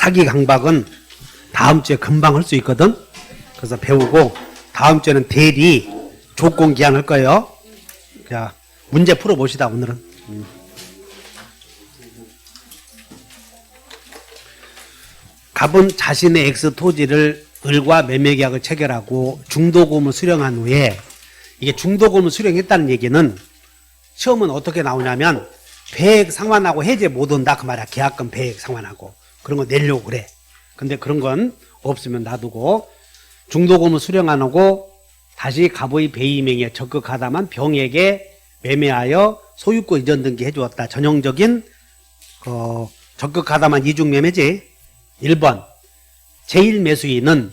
사기 강박은 다음 주에 금방 할 수 있거든. 그래서 배우고 다음 주에는 대리 조건 기한 할 거예요. 자, 문제 풀어봅시다 오늘은. 갑은 자신의 X 토지를 을과 매매계약을 체결하고 중도금을 수령한 후에, 이게 중도금을 수령했다는 얘기는 시험은 어떻게 나오냐면 배액 상환하고 해제 못 온다 그 말이야. 계약금 배액 상환하고 그런 거 내려고 그래. 근데 그런 건 없으면 놔두고 중도금을 수령 안 하고 다시 갑의 배임행위에 적극하다만 병에게 매매하여 소유권 이전 등기 해주었다. 전형적인 적극하다만 이중매매지. 1번 제1매수인은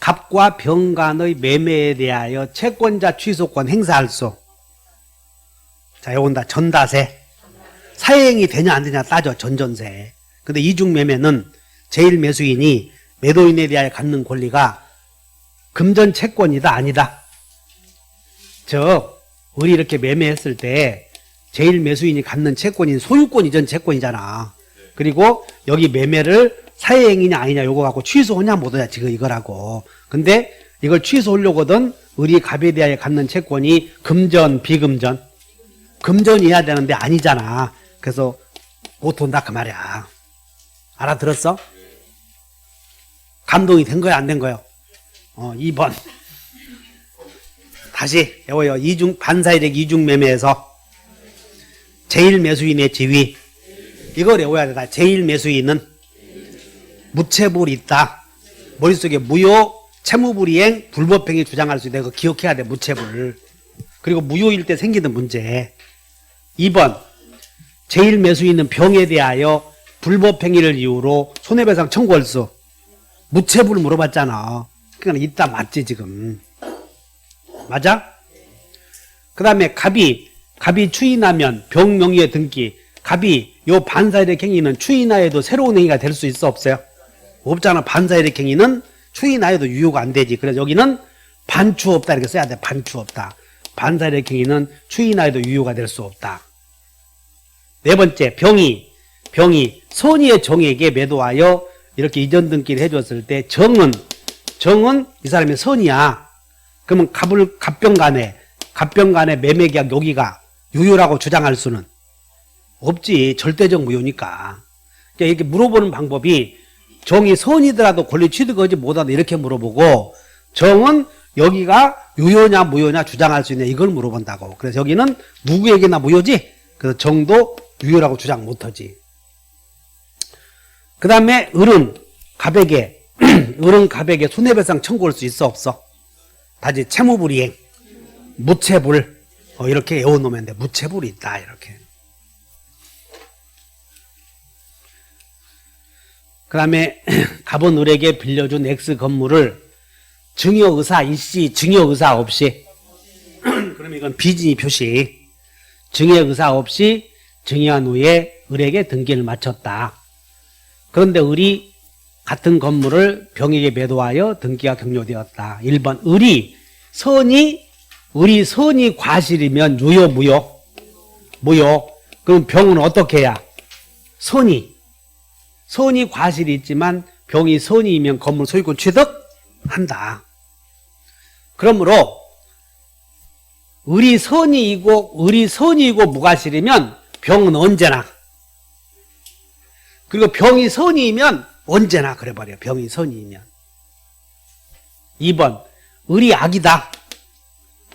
갑과 병 간의 매매에 대하여 채권자 취소권 행사할 수. 자, 요건 다 전다세. 사행이 되냐 안 되냐 따져. 전전세. 근데 이중매매는 제1매수인이 매도인에 대하여 갖는 권리가 금전 채권이다 아니다. 우리 이렇게 매매했을 때 제1매수인이 갖는 채권인 소유권 이전 채권이잖아. 그리고 여기 매매를 사회행위냐 아니냐 요거 갖고 취소하냐 못하냐 지금 이거라고. 근데 이걸 취소하려거든 우리 갑에 대하여 갖는 채권이 금전 비금전 금전이어야 되는데 아니잖아. 그래서 못 온다 그 말이야. 알아들었어? 감동이 된 거야 안 된 거야? 2번 다시 외워요. 반사이득 이중매매에서 제1매수인의 지위 이걸 외워야 돼. 제1매수인은 무채불이 있다. 머릿속에 무효, 채무불이행, 불법행위 주장할 수 있다. 이거 기억해야 돼. 무채불. 그리고 무효일 때 생기는 문제. 2번 제1매수인은 병에 대하여 불법행위를 이유로 손해배상 청구할 수. 무채불을 물어봤잖아. 그러니까 있다 맞지 지금. 맞아? 그 다음에 갑이 추인하면 병 명의의 등기. 갑이 요 반사이득 행위는 추인하여도 새로운 행위가 될 수 있어 없어요? 없잖아. 반사이득 행위는 추인하여도 유효가 안 되지. 그래서 여기는 반추 없다 이렇게 써야 돼. 반추 없다. 반사이득 행위는 추인하여도 유효가 될 수 없다. 네 번째 병이 선의의 정에게 매도하여 이렇게 이전 등기를 해줬을 때 정은 이 사람의 선이야. 그러면 갑병 간의 매매 계약 여기가 유효라고 주장할 수는 없지. 절대적 무효니까. 그러니까 이렇게 물어보는 방법이 정이 선이더라도 권리 취득하지 못하다 이렇게 물어보고 정은 여기가 유효냐 무효냐 주장할 수 있냐 이걸 물어본다고. 그래서 여기는 누구에게나 무효지. 그래서 정도 유효라고 주장 못하지. 그 다음에 을은 갑에게 손해배상 청구할 수 있어 없어? 다시 채무불이행 무채불 이렇게 외워놓으면 돼. 무채불이 있다 이렇게. 그 다음에 갑은 을에게 빌려준 X 건물을 증여의사 일시 증여의사 없이 그러면 이건 비진이 표시. 증여의사 없이 증여한 후에 을에게 등기를 마쳤다. 그런데 을이 같은 건물을 병에게 매도하여 등기가 격려되었다. 1번 을이 선이 과실이면 유효 무효? 무효. 그럼 병은 어떻게 해야? 선이 과실이 있지만 병이 선이면 건물 소유권 취득한다. 그러므로 을이 선이이고 무과실이면 병은 언제나, 그리고 병이 선이면 언제나 그래버려. 병이 선이면. 2번 을이 악이다.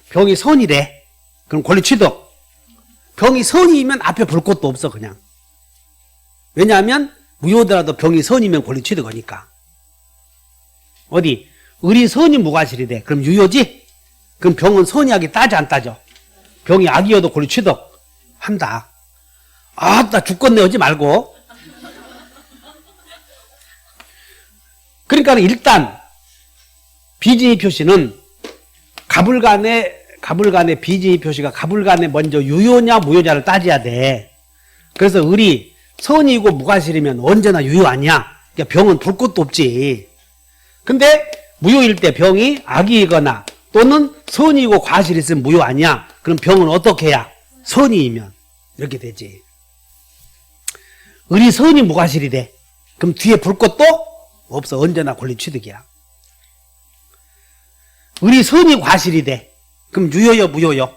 병이 선이래. 그럼 권리 취득. 병이 선이면 앞에 볼 것도 없어 그냥. 왜냐하면 무효더라도 병이 선이면 권리 취득하니까. 을이 선이 무과실이래. 그럼 유효지? 그럼 병은 선이 악이 따져 안 따져? 병이 악이어도 권리 취득한다. 나 죽겠네 하지 말고. 그러니까 일단 비진이 표시는 갑을 간의 비진이 표시가 갑을 간에 먼저 유효냐 무효냐를 따져야 돼. 그래서 을이 선이고 무과실이면 언제나 유효 아니야. 그러니까 병은 볼 것도 없지. 근데 무효일 때 병이 악이거나 또는 선이고 과실이 있으면 무효 아니야. 그럼 병은 어떻게 해야? 선이면 이렇게 되지. 의리선이 무과실이 돼. 그럼 뒤에 볼 것도 없어. 언제나 권리취득이야. 의리선이 과실이 돼. 그럼 유효요, 무효요?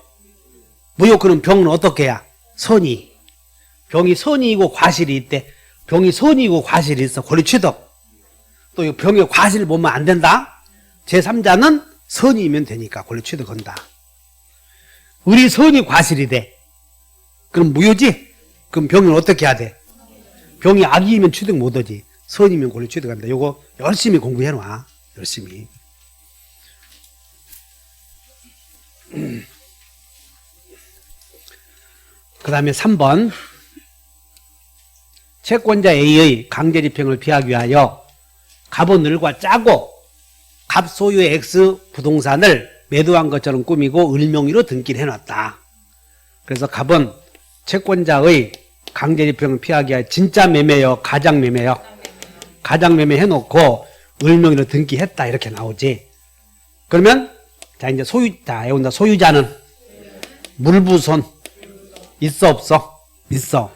무효. 그럼 병은 어떻게 해야? 선이. 병이 선이이고 과실이 있대. 병이 선이이고 과실이 있어. 권리취득. 또 이 병의 과실 보면 안 된다. 제3자는 선이면 되니까 권리취득 한다. 의리선이 과실이 돼. 그럼 무효지? 그럼 병은 어떻게 해야 돼? 병이 악이면 취득 못하지. 선이면 권리 취득한다. 요거 열심히 공부해놔. 열심히. 그 다음에 3번. 채권자 A의 강제집행을 피하기 위하여 갑은 을과 짜고 갑 소유의 X 부동산을 매도한 것처럼 꾸미고 을 명의로 등기를 해놨다. 그래서 갑은 채권자의 강제집행을 피하기 위하여 진짜 매매요, 가장매매요? 가장매매 해놓고 을 명의로 등기했다. 이렇게 나오지. 그러면 자 이제 소유자는 물부손 있어 없어? 있어.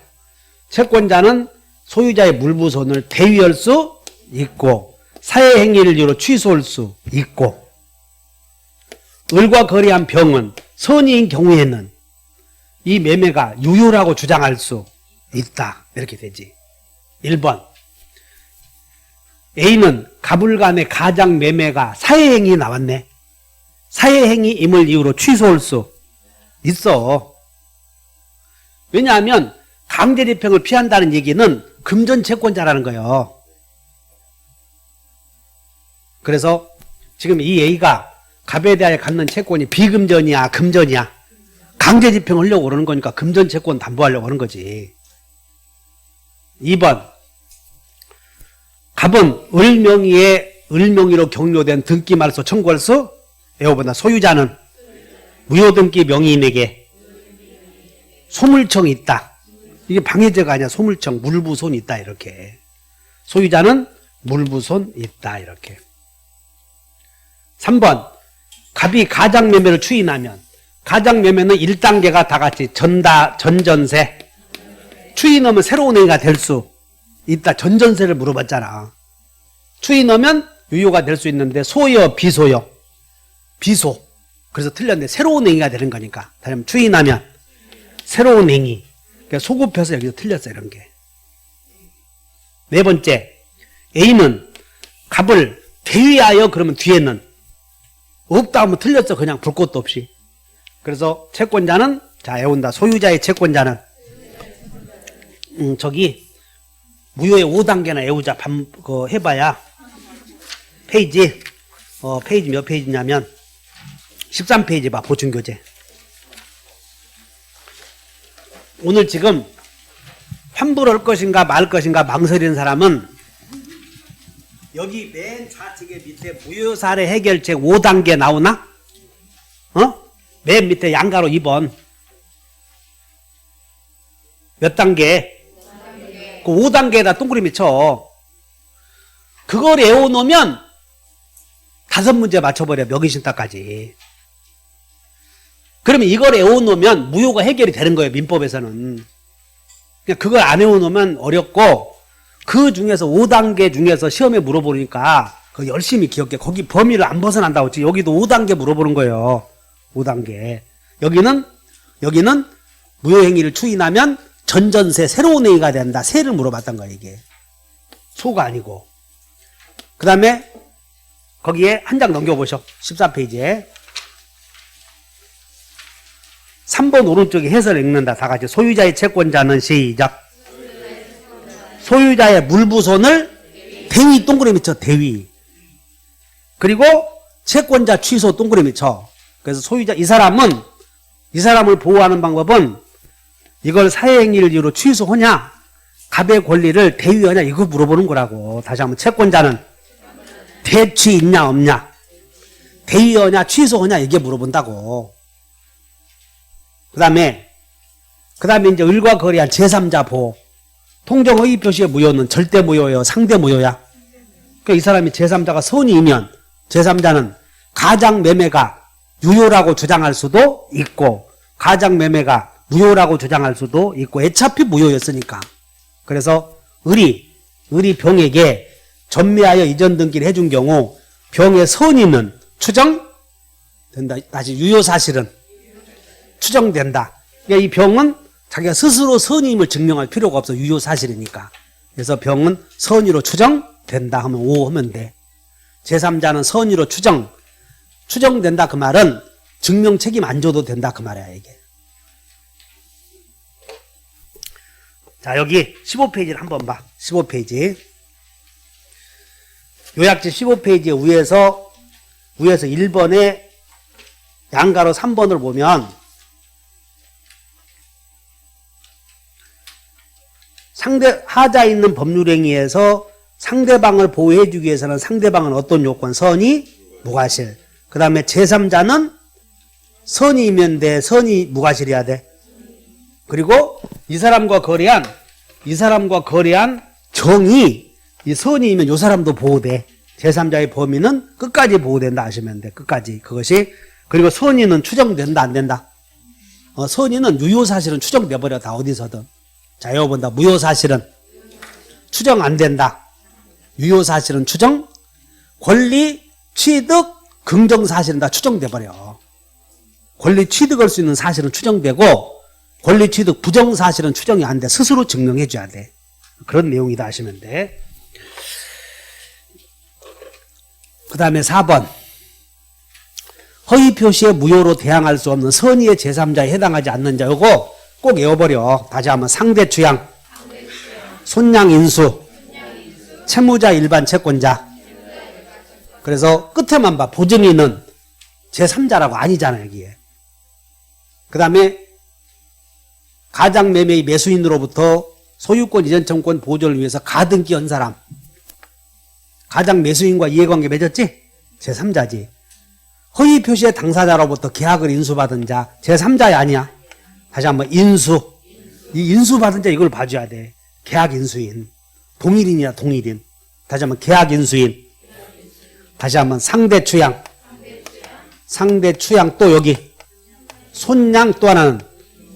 채권자는 소유자의 물부손을 대위할 수 있고 사회행위를 이유로 취소할 수 있고 을과 거래한 병은 선의인 경우에는 이 매매가 유효라고 주장할 수 있다. 이렇게 되지. 1번. A는 갑을 간의 가장 매매가 사회행위 나왔네. 사회행위임을 이유로 취소할 수 있어. 왜냐하면 강제집행을 피한다는 얘기는 금전채권자라는 거예요. 그래서 지금 이 A가 갑에 대하여 갖는 채권이 비금전이야, 금전이야? 강제집행 하려고 그러는 거니까 금전채권 담보하려고 하는 거지. 2번. 갑은 을 명의로 격려된 등기말소 청구할 수 애호보다 소유자는 무효등기 명의인에게 소물청이 있다. 이게 방해죄가 아니야. 소물청, 물부손이 있다. 이렇게. 소유자는 물부손 있다. 이렇게. 3번. 갑이 가장매매를 추인하면 가장매매는 1단계가 다 같이 전전세. 추인하면 새로운 행위가 될 수 있다. 전전세를 물어봤잖아. 추인하면 유효가 될 수 있는데 소요, 비소요? 비소. 그래서 틀렸는데 새로운 행위가 되는 거니까. 다시 추인하면 새로운 행위. 그러니까 소급해서 여기서 틀렸어. 이런 게. 4번째. A는 갑을 대위하여 그러면 뒤에는 없다 하면 틀렸어. 그냥 볼 것도 없이. 그래서 채권자는 자 애운다. 소유자의 채권자는 저기 무효의 5단계나 애우자 해봐야 페이지 페이지 몇 페이지냐면 13페이지 봐. 보충교재. 오늘 지금 환불할 것인가 말 것인가 망설이는 사람은 여기 맨 좌측에 밑에 무효사례 해결책 5단계 나오나? 맨 밑에 양가로 2번. 몇 단계? 그 5단계에다 동그라미 쳐. 그걸 외워놓으면 5문제 맞춰버려. 명의신탁까지. 그러면 이걸 외워놓으면 무효가 해결이 되는 거예요. 민법에서는. 그냥 그걸 안 외워놓으면 어렵고 그 중에서 5단계 중에서 시험에 물어보니까 그거 열심히 기억해. 거기 범위를 안 벗어난다고 했지. 여기도 5단계 물어보는 거예요. 5단계. 여기는 무효행위를 추인하면 전전세 새로운 행위가 된다. 세를 물어봤던 거야. 이게. 소가 아니고. 그 다음에 거기에 한 장 넘겨보셔. 14페이지에. 3번 오른쪽에 해설 읽는다. 다 같이. 소유자의 채권자는 시작. 소유자의 물부손을 대위 동그라미 쳐. 대위. 그리고 채권자 취소 동그라미 쳐. 그래서 소유자 이 사람을 보호하는 방법은 이걸 사회행위를 이유로 취소하냐 갑의 권리를 대위하냐 이거 물어보는 거라고. 다시 한번 채권자는 대취 있냐 없냐 대위하냐 취소하냐 이게 물어본다고. 그 다음에 이제 을과 거래한 제3자 보호. 통정의의 표시의 무효는 절대 무효예요? 상대 무효야? 그러니까 이 사람이 제3자가 선이면 제3자는 가장매매가 유효라고 주장할 수도 있고 가장매매가 무효라고 주장할 수도 있고 어차피 무효였으니까 그래서 을이 병에게 전매하여 이전 등기를 해준 경우 병의 선의는 추정된다. 다시 유효사실은 추정된다. 그러니까 이 병은 자기가 스스로 선의임을 증명할 필요가 없어. 유효사실이니까. 그래서 병은 선의로 추정된다 하면 O 하면 돼. 제3자는 선의로 추정된다 그 말은 증명 책임 안 져도 된다 그 말이야 이게. 자 여기 15페이지를 한번 봐. 15페이지. 요약지 15페이지 위에서 1번에 양가로 3번을 보면 하자 있는 법률행위에서 상대방을 보호해주기 위해서는 상대방은 어떤 요건? 선의, 무과실. 그 다음에 제3자는 선의이면 돼. 선의, 무과실이어야 돼. 그리고 이 사람과 거래한 정이 이 선의이면 이 사람도 보호돼. 제3자의 범위는 끝까지 보호된다 하시면 돼. 끝까지. 그것이. 그리고 선의는 추정된다 안 된다? 선의는 유효사실은 추정돼버려 다 어디서든. 자 여기 본다. 무효사실은 추정 안 된다. 유효사실은 추정, 권리, 취득, 긍정사실은 다 추정돼버려. 권리 취득할 수 있는 사실은 추정되고 권리 취득 부정사실은 추정이 안 돼. 스스로 증명해줘야 돼. 그런 내용이다 하시면 돼. 그 다음에 4번. 허위 표시에 무효로 대항할 수 없는 선의의 제3자에 해당하지 않는 자. 요거 꼭 외워버려. 다시 한번 상대 취향, 손양 인수, 채무자 일반 채권자. 그래서 끝에만 봐. 보증인은 제3자라고 아니잖아 여기에. 그 다음에 가장매매의 매수인으로부터 소유권 이전 청구권 보존을 위해서 가등기 한 사람. 가장 매수인과 이해관계 맺었지? 제3자지. 허위 표시의 당사자로부터 계약을 인수받은 자. 제3자야 아니야? 다시 한번 인수. 이 인수받은 자 이걸 봐줘야 돼. 계약 인수인. 동일인이야 동일인. 다시 한번 계약 인수인. 다시 한번 상대 취향. 상대 취향 또 여기. 손양 또 하나는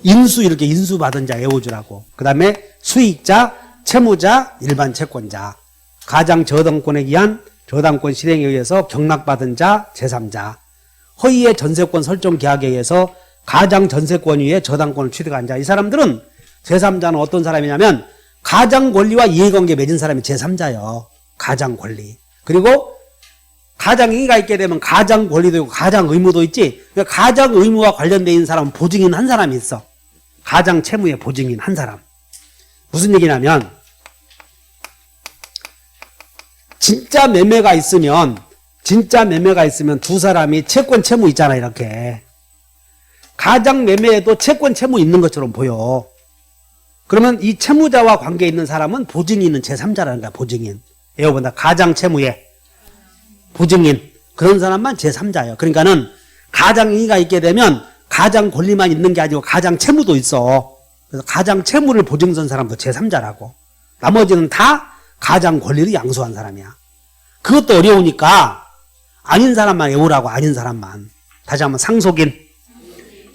인수 이렇게 인수받은 자 외워주라고. 그 다음에 수익자, 채무자, 일반 채권자. 가장 저당권에 의한 저당권 실행에 의해서 경락받은 자, 제3자. 허위의 전세권 설정 계약에 의해서 가장 전세권 위에 저당권을 취득한 자. 이 사람들은 제3자는 어떤 사람이냐면 가장 권리와 이해관계 맺은 사람이 제3자예요. 가장 권리. 그리고 가장 행위가 있게 되면 가장 권리도 있고 가장 의무도 있지. 그러니까 가장 의무와 관련되어 있는 사람은 보증인 한 사람이 있어. 가장 채무의 보증인 한 사람. 무슨 얘기냐면 진짜 매매가 있으면 두 사람이 채권 채무 있잖아 이렇게. 가장 매매에도 채권 채무 있는 것처럼 보여. 그러면 이 채무자와 관계 있는 사람은 보증인은 제3자라는 거야. 보증인. 외워본다. 가장 채무에 보증인. 그런 사람만 제3자예요. 그러니까는 가장 행위가 있게 되면 가장 권리만 있는 게 아니고 가장 채무도 있어. 그래서 가장 채무를 보증선 사람도 제3자라고. 나머지는 다 가장 권리를 양수한 사람이야. 그것도 어려우니까 아닌 사람만 외우라고. 아닌 사람만. 다시 한번 상속인,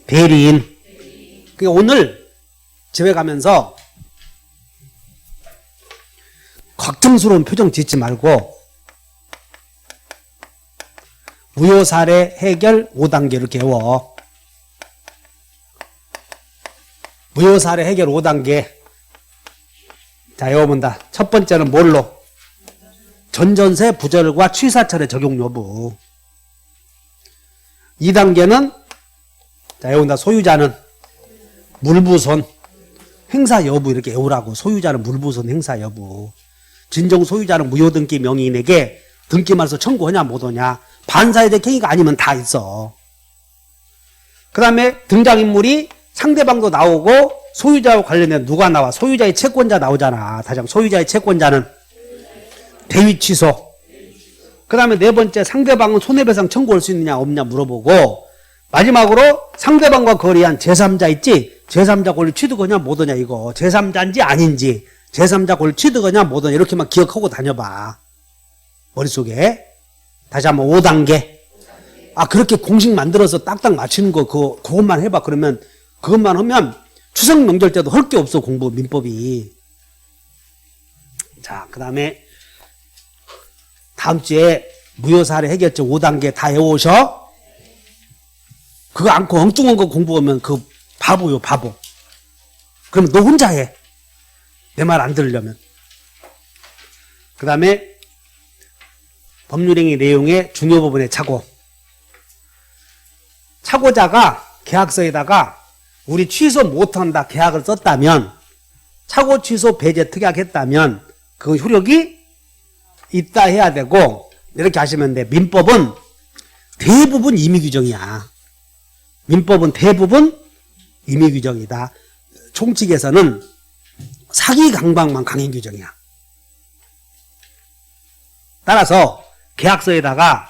대리인. 그러니까 오늘 집에 가면서 걱정스러운 표정 짓지 말고 무효사례 해결 5단계 이렇게 외워. 무효사례 해결 5단계. 자, 외워본다. 첫 번째는 뭘로? 전전세 부절과 취사철의 적용 여부. 2단계는 자, 외운다. 소유자는 물부손 행사 여부 이렇게 외우라고. 소유자는 물부손 행사 여부. 진정 소유자는 무효등기 명의인에게 등기말소 청구하냐 못하냐. 반사회적 행위가 아니면 다 있어. 그 다음에 등장인물이 상대방도 나오고 소유자와 관련된 누가 나와? 소유자의 채권자 나오잖아. 다시 한번 소유자의 채권자는 대위 취소. 그 다음에 네 번째 상대방은 손해배상 청구할 수 있느냐 없냐 물어보고 마지막으로 상대방과 거래한 제3자 있지? 제3자 권리 취득하냐 못하냐 이거. 제3자인지 아닌지 제3자 권리 취득하냐 못하냐 이렇게만 기억하고 다녀봐. 머릿속에. 다시 한번 5단계. 아 그렇게 공식 만들어서 딱딱 맞추는 거 그것만 해봐. 그러면 그것만 하면 추석 명절 때도 할 게 없어. 공부 민법이. 자, 그 다음에 다음 주에 무효사례 해결책 5단계 다 외워오셔. 그거 않고 엉뚱한 거 공부하면 그 바보요, 바보. 그러면 너 혼자 해. 내 말 안 들으려면. 그 다음에 법률행위 내용의 중요 부분의 착오. 착오자가 계약서에다가 우리 취소 못한다 계약을 썼다면, 착오 취소 배제 특약했다면 그 효력이 있다 해야 되고, 이렇게 하시면 돼. 민법은 대부분 임의규정이야. 민법은 대부분 임의규정이다. 총칙에서는 사기 강박만 강행규정이야. 따라서 계약서에다가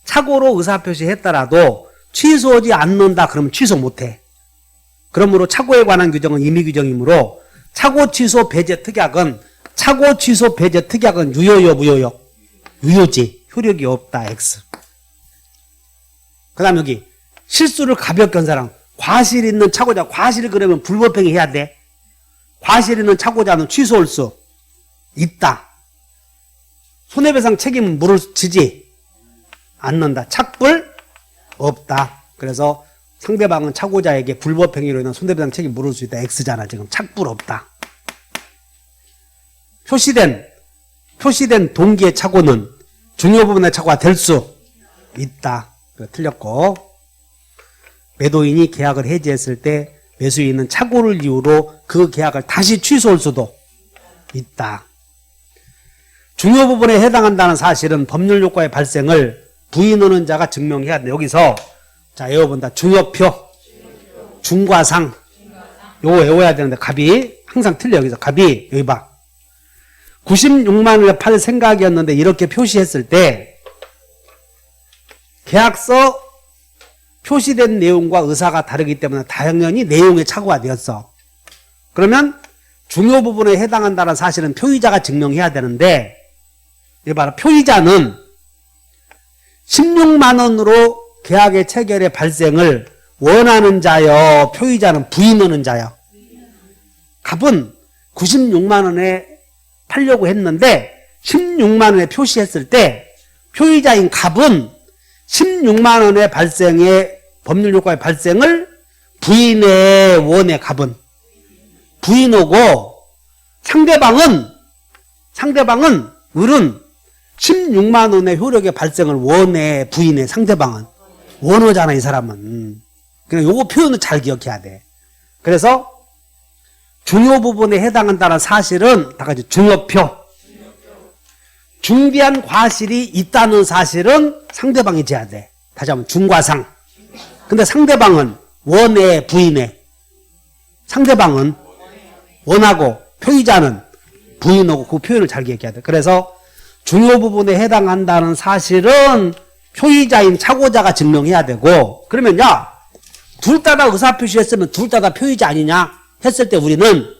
착오로 의사표시 했더라도 취소하지 않는다 그러면 취소 못해. 그러므로 착오에 관한 규정은 임의규정이므로 착오 취소 배제 특약은, 착오 취소 배제 특약은 유효요 무효요? 유효지. 효력이 없다. X. 그 다음 여기 실수를 가볍게 한 사람, 과실 있는 착오자, 과실을 그러면 불법행위 해야 돼. 과실 있는 착오자는 취소할 수 있다. 손해배상 책임은 물어지지 않는다. 착불 없다. 그래서 상대방은 착오자에게 불법행위로 인한 손해배상 책임 물을 수 있다. X잖아. 지금 착불 없다. 표시된 동기의 착오는 중요 부분의 착오가 될 수 있다. 틀렸고, 매도인이 계약을 해지했을 때 매수인은 착오를 이유로 그 계약을 다시 취소할 수도 있다. 중요 부분에 해당한다는 사실은 법률 효과의 발생을 부인하는 자가 증명해야 돼. 여기서 자 외워본다. 중요표, 중과상, 요거 외워야 되는데 갑이 항상 틀려. 여기서 갑이 여기 봐. 96만 원을 팔 생각이었는데 이렇게 표시했을 때 계약서 표시된 내용과 의사가 다르기 때문에 당연히 내용의 착오가 되었어. 그러면 중요 부분에 해당한다는 사실은 표의자가 증명해야 되는데, 이거 봐라. 표의자는 16만 원으로 계약의 체결의 발생을 원하는 자여, 표의자는 부인하는 자여. 갑은 96만 원에 팔려고 했는데 16만 원에 표시했을 때 표의자인 갑은 16만 원의 발생의 법률 효과의 발생을 부인해 원해. 갑은 부인하고, 상대방은 을은 16만 원의 효력의 발생을 원해. 부인해. 상대방은 원하잖아. 이 사람은. 그냥 요거 표현을 잘 기억해야 돼. 그래서 중요 부분에 해당한다는 사실은 다 같이 중요표, 중대한 과실이 있다는 사실은 상대방이 져야 돼. 다시 한번 중과상. 근데 상대방은 원해, 부인해? 상대방은 원하고 표의자는 부인하고, 그 표현을 잘 기억해야 돼. 그래서 중요 부분에 해당한다는 사실은 표의자인 착오자가 증명해야 되고, 그러면 야, 둘 다 의사표시했으면 둘 다 표의자 아니냐 했을 때 우리는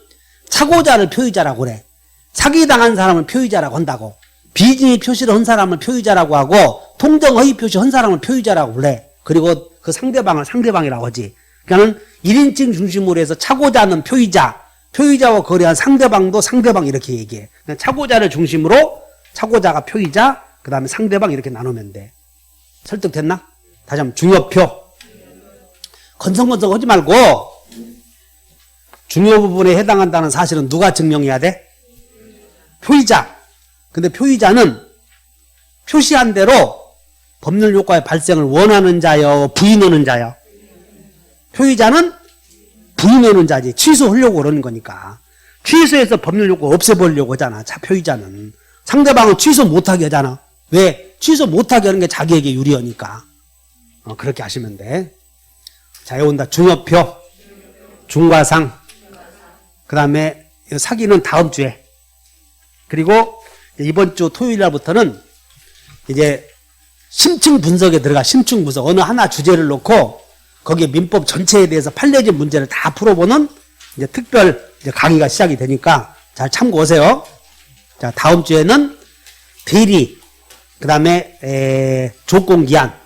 착오자를 표의자라고 그래. 사기당한 사람을 표의자라고 한다고. 비징의 표시를 한 사람을 표의자라고 하고, 통정허위 표시 한 사람을 표의자라고 그래. 그리고 그 상대방을 상대방이라고 하지. 그러니까 1인칭 중심으로 해서 착오자는 표의자, 표의자와 거래한 상대방도 상대방 이렇게 얘기해. 착오자를 중심으로 착오자가 표의자, 그 다음에 상대방 이렇게 나누면 돼. 설득됐나? 다시 한번 중요표. 건성건성 하지 말고, 중요 부분에 해당한다는 사실은 누가 증명해야 돼? 표의자. 근데 표의자는 표시한 대로 법률 효과의 발생을 원하는 자여, 부인하는 자여? 표의자는 부인하는 자지. 취소하려고 그러는 거니까. 취소해서 법률 효과 없애버리려고 하잖아. 표의자는. 상대방은 취소 못하게 하잖아. 왜? 취소 못하게 하는 게 자기에게 유리하니까. 그렇게 하시면 돼. 자, 여기 온다. 중요표, 중과상. 그 다음에 사기는 다음 주에. 그리고 이번 주 토요일 날부터는 이제 심층 분석에 들어가. 심층 분석. 어느 하나 주제를 놓고 거기에 민법 전체에 대해서 판례적 문제를 다 풀어보는 이제 특별 이제 강의가 시작이 되니까 잘 참고하세요. 자, 다음 주에는 대리, 그 다음에 조건기한.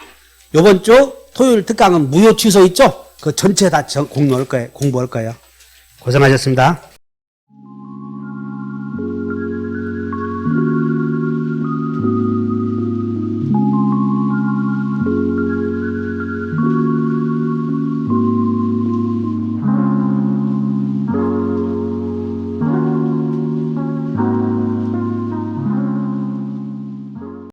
요번 주 토요일 특강은 무효 취소 있죠? 그 전체 다 공부할 거예요. 고생하셨습니다.